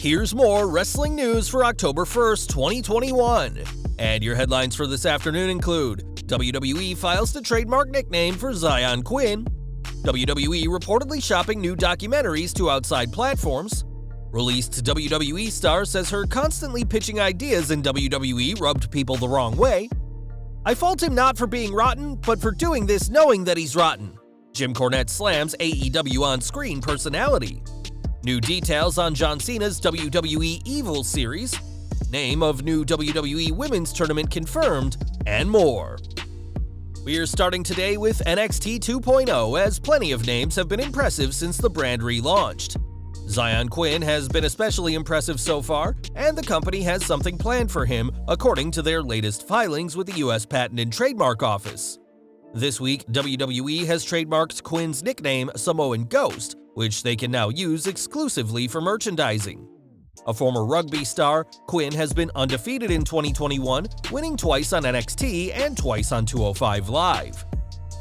here's more wrestling news for October 1st, 2021. And your headlines for this afternoon include WWE files the trademark nickname for Xyon Quinn, WWE reportedly shopping new documentaries to outside platforms, released WWE star says her constantly pitching ideas in WWE rubbed people the wrong way, I fault him not for being rotten, but for doing this knowing that he's rotten. Jim Cornette slams AEW on-screen personality. New details on John Cena's WWE Evil series. Name of new WWE Women's Tournament confirmed, and more. We're starting today with NXT 2.0, as plenty of names have been impressive since the brand relaunched. Xyon Quinn has been especially impressive so far, and the company has something planned for him, according to their latest filings with the U.S. Patent and Trademark Office. This week, WWE has trademarked Quinn's nickname Samoan Ghost, which they can now use exclusively for merchandising. A former rugby star, Quinn has been undefeated in 2021, winning twice on NXT and twice on 205 Live.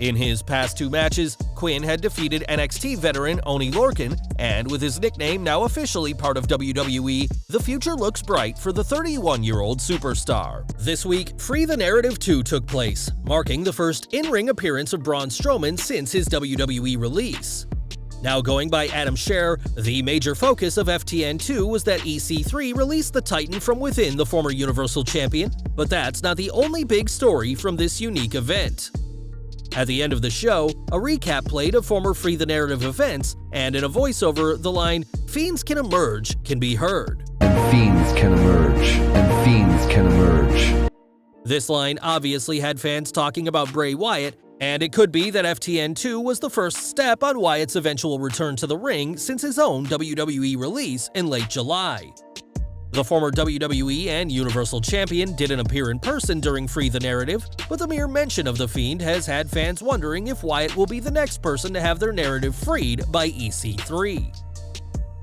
In his past two matches, Quinn had defeated NXT veteran Oney Lorcan, and with his nickname now officially part of WWE, the future looks bright for the 31-year-old superstar. This week, Free the Narrative 2 took place, marking the first in-ring appearance of Braun Strowman since his WWE release. Now going by Adam Scherr, the major focus of FTN 2 was that EC3 released the Titan from within the former Universal Champion, but that's not the only big story from this unique event. At the end of the show, a recap played of former Free the Narrative events, and in a voiceover, the line, "Fiends can emerge," can be heard. And fiends can emerge, and fiends can emerge. This line obviously had fans talking about Bray Wyatt, and it could be that FTN 2 was the first step on Wyatt's eventual return to the ring since his own WWE release in late July. The former WWE and Universal Champion didn't appear in person during Free the Narrative, but the mere mention of the Fiend has had fans wondering if Wyatt will be the next person to have their narrative freed by EC3.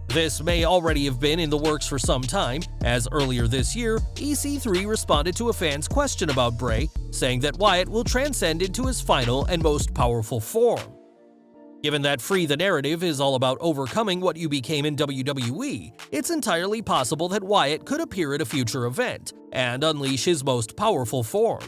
This may already have been in the works for some time, as earlier this year, EC3 responded to a fan's question about Bray, saying that Wyatt will transcend into his final and most powerful form. Given that Free the Narrative is all about overcoming what you became in WWE, it's entirely possible that Wyatt could appear at a future event and unleash his most powerful form.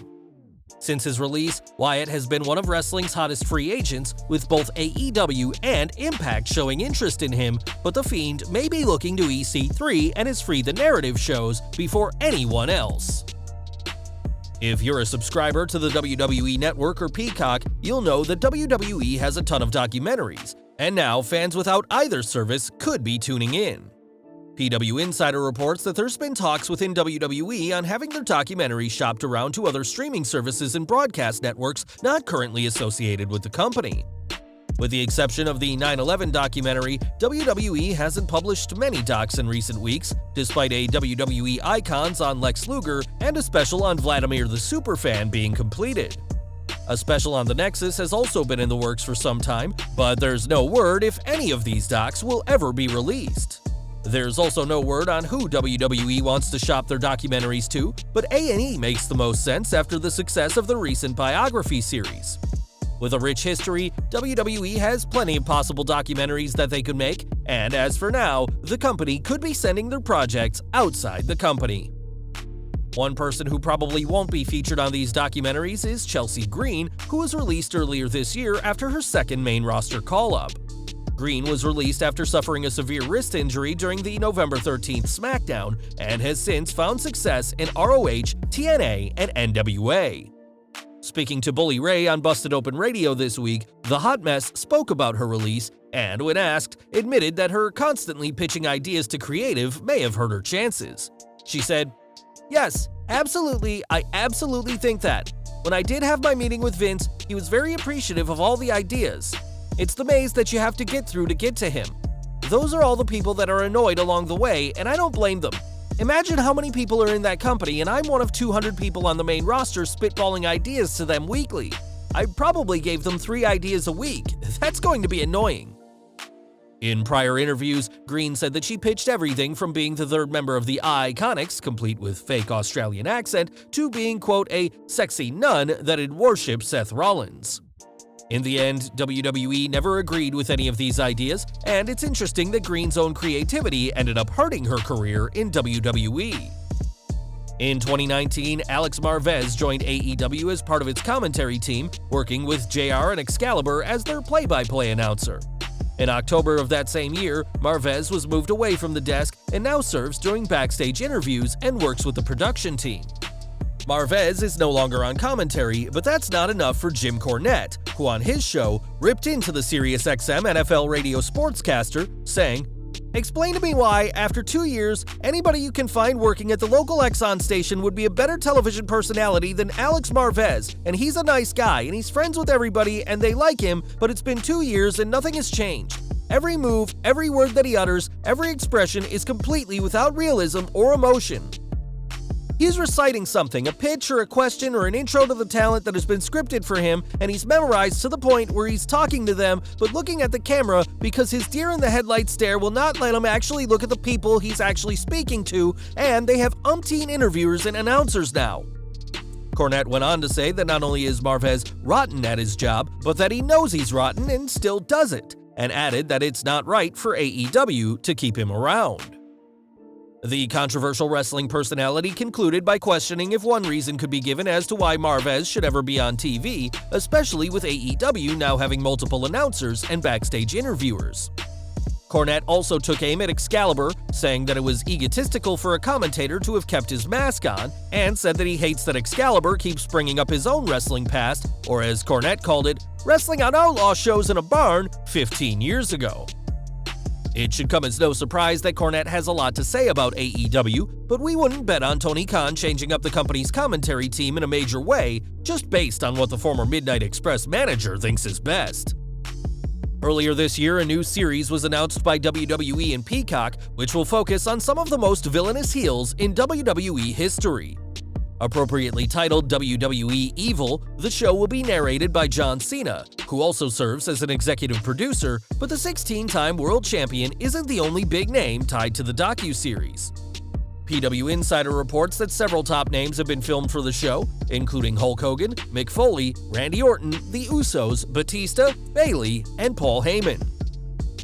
Since his release, Wyatt has been one of wrestling's hottest free agents, with both AEW and Impact showing interest in him, but The Fiend may be looking to EC3 and his Free the Narrative shows before anyone else. If you're a subscriber to the WWE Network or Peacock, you'll know that WWE has a ton of documentaries, and now fans without either service could be tuning in. PW Insider reports that there's been talks within WWE on having their documentaries shopped around to other streaming services and broadcast networks not currently associated with the company. With the exception of the 9/11 documentary, WWE hasn't published many docs in recent weeks, despite a WWE Icons on Lex Luger and a special on Vladimir the Superfan being completed. A special on the Nexus has also been in the works for some time, but there's no word if any of these docs will ever be released. There's also no word on who WWE wants to shop their documentaries to, but A&E makes the most sense after the success of the recent biography series. With a rich history, WWE has plenty of possible documentaries that they could make, and as for now, the company could be sending their projects outside the company. One person who probably won't be featured on these documentaries is Chelsea Green, who was released earlier this year after her second main roster call-up. Green was released after suffering a severe wrist injury during the November 13th SmackDown, and has since found success in ROH, TNA, and NWA. Speaking to Bully Ray on Busted Open Radio this week, the Hot Mess spoke about her release and, when asked, admitted that her constantly pitching ideas to creative may have hurt her chances. She said, "Yes, absolutely, I absolutely think that. When I did have my meeting with Vince, he was very appreciative of all the ideas. It's the maze that you have to get through to get to him. Those are all the people that are annoyed along the way, and I don't blame them. Imagine how many people are in that company, and I'm one of 200 people on the main roster spitballing ideas to them weekly. I probably gave them 3 ideas a week. That's going to be annoying." In prior interviews, Green said that she pitched everything from being the third member of the Iconics, complete with fake Australian accent, to being, quote, a sexy nun that'd worship Seth Rollins. In the end, WWE never agreed with any of these ideas, and it's interesting that Green's own creativity ended up hurting her career in WWE. In 2019, Alex Marvez joined AEW as part of its commentary team, working with JR and Excalibur as their play-by-play announcer. In October of that same year, Marvez was moved away from the desk and now serves during backstage interviews and works with the production team. Marvez is no longer on commentary, but that's not enough for Jim Cornette, who on his show ripped into the SiriusXM NFL radio sportscaster, saying, "Explain to me why, after 2 years, anybody you can find working at the local Xyon station would be a better television personality than Alex Marvez, and he's a nice guy, and he's friends with everybody, and they like him, but it's been 2 years and nothing has changed. Every move, every word that he utters, every expression is completely without realism or emotion." He's reciting something, a pitch or a question or an intro to the talent that has been scripted for him, and he's memorized to the point where he's talking to them but looking at the camera because his deer-in-the-headlight stare will not let him actually look at the people he's actually speaking to, and they have umpteen interviewers and announcers now. Cornette went on to say that not only is Marvez rotten at his job, but that he knows he's rotten and still does it, and added that it's not right for AEW to keep him around. The controversial wrestling personality concluded by questioning if one reason could be given as to why Marvez should ever be on TV, especially with AEW now having multiple announcers and backstage interviewers. Cornette also took aim at Excalibur, saying that it was egotistical for a commentator to have kept his mask on, and said that he hates that Excalibur keeps bringing up his own wrestling past, or as Cornette called it, wrestling on outlaw shows in a barn 15 years ago. It should come as no surprise that Cornette has a lot to say about AEW, but we wouldn't bet on Tony Khan changing up the company's commentary team in a major way, just based on what the former Midnight Express manager thinks is best. Earlier this year, a new series was announced by WWE and Peacock, which will focus on some of the most villainous heels in WWE history. Appropriately titled WWE Evil, the show will be narrated by John Cena, who also serves as an executive producer, but the 16-time world champion isn't the only big name tied to the docuseries. PW Insider reports that several top names have been filmed for the show, including Hulk Hogan, Mick Foley, Randy Orton, The Usos, Batista, Bayley, and Paul Heyman.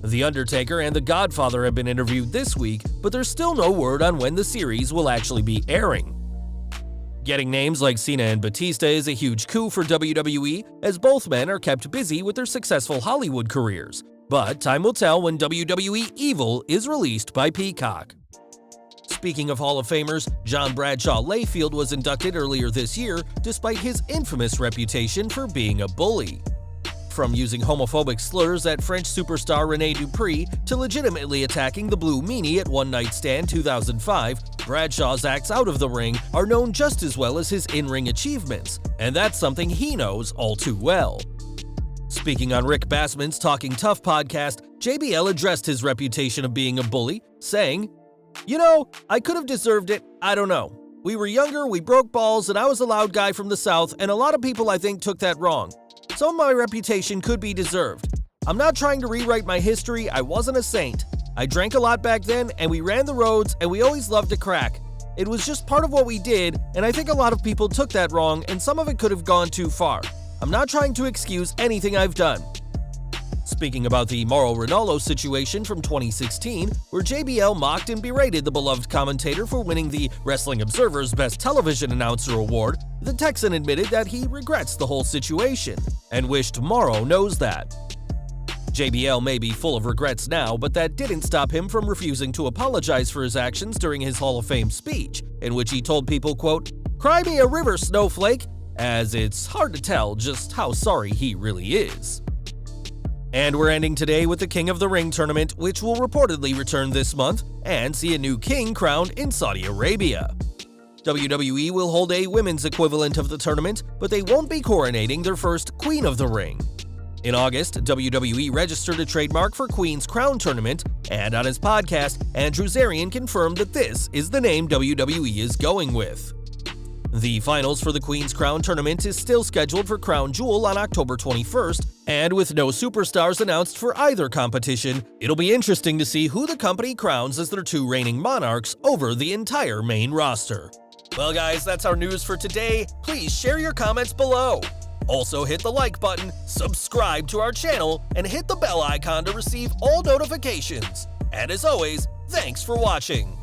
The Undertaker and The Godfather have been interviewed this week, but there's still no word on when the series will actually be airing. Getting names like Cena and Batista is a huge coup for WWE, as both men are kept busy with their successful Hollywood careers. But time will tell when WWE Evil is released by Peacock. Speaking of Hall of Famers, John Bradshaw Layfield was inducted earlier this year, despite his infamous reputation for being a bully. From using homophobic slurs at French superstar Rene Dupree to legitimately attacking the Blue Meanie at One Night Stand 2005, Bradshaw's acts out of the ring are known just as well as his in-ring achievements, and that's something he knows all too well. Speaking on Rick Bassman's Talking Tough podcast, JBL addressed his reputation of being a bully, saying, "You know, I could have deserved it, I don't know. We were younger, we broke balls, and I was a loud guy from the South, and a lot of people I think took that wrong. Some of my reputation could be deserved. I'm not trying to rewrite my history, I wasn't a saint. I drank a lot back then, and we ran the roads, and we always loved to crack. It was just part of what we did, and I think a lot of people took that wrong, and some of it could have gone too far. I'm not trying to excuse anything I've done." Speaking about the Mauro Ranallo situation from 2016, where JBL mocked and berated the beloved commentator for winning the Wrestling Observer's Best Television Announcer Award, the Texan admitted that he regrets the whole situation, and wished Mauro knows that. JBL may be full of regrets now, but that didn't stop him from refusing to apologize for his actions during his Hall of Fame speech, in which he told people, quote, "Cry me a river, snowflake," as it's hard to tell just how sorry he really is. And we're ending today with the King of the Ring tournament, which will reportedly return this month and see a new king crowned in Saudi Arabia. WWE will hold a women's equivalent of the tournament, but they won't be coronating their first Queen of the Ring. In August, WWE registered a trademark for Queen's Crown Tournament, and on his podcast, Andrew Zarian confirmed that this is the name WWE is going with. The finals for the Queen's Crown Tournament is still scheduled for Crown Jewel on October 21st, and with no superstars announced for either competition, it'll be interesting to see who the company crowns as their two reigning monarchs over the entire main roster. Well guys, that's our news for today. Please share your comments below. Also hit the like button, subscribe to our channel, and hit the bell icon to receive all notifications. And as always, thanks for watching.